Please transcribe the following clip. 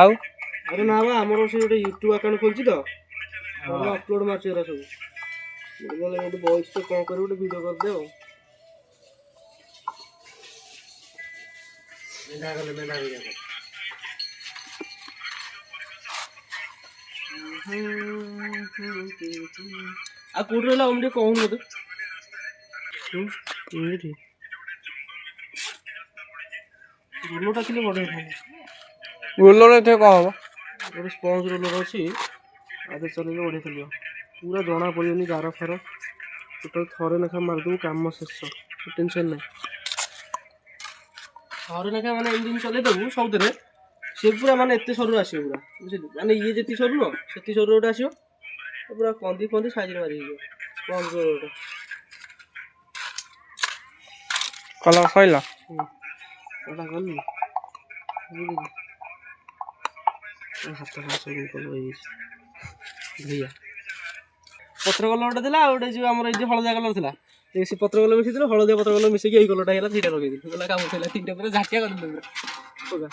ଆଉ अरे ना बा आमर से गोटे यूट्यूब अकाउंट खोलछि तो अपलोड मारछि एरा सब बोले गोटे वॉइस तो कौन कर गोटे वीडियो कर दे मेंढा गले मेंढा वीडियो आ कोड रहला हमरे कहून मते एठी रोलोटा किले बडे रोलर एथे कौन हबो गोटे स्पंज रोलर अछि आदे चलेले बडे चलियो पूरा जणा पड़ियोनी गार फार टोटल थरे लेखा मार दू काम शेष टेंशन नहीं थरे लेखा माने इंजिन चले दबु सबदरे से पूरा माने एते सरू आसीयो पूरा बुझिलु माने ये जेती सरू न सेती सरू ओटा आसीयो पूरा कंदी कंदी साइज रे मारी हियो स्पंज रोलर कलर सइला ओटा गली हाथ का सरू कलर भैया पत्र कलर देला ओटे जो हमर जे हळदिया कलर थिला से पत्र कलर मिसि दिलो हळदिया पत्र कलर मिसि के एई कलरटा हेला थीटा लगे दिलो बोला काम थिला तीनटा पूरा झाटिया कर दिलो पूरा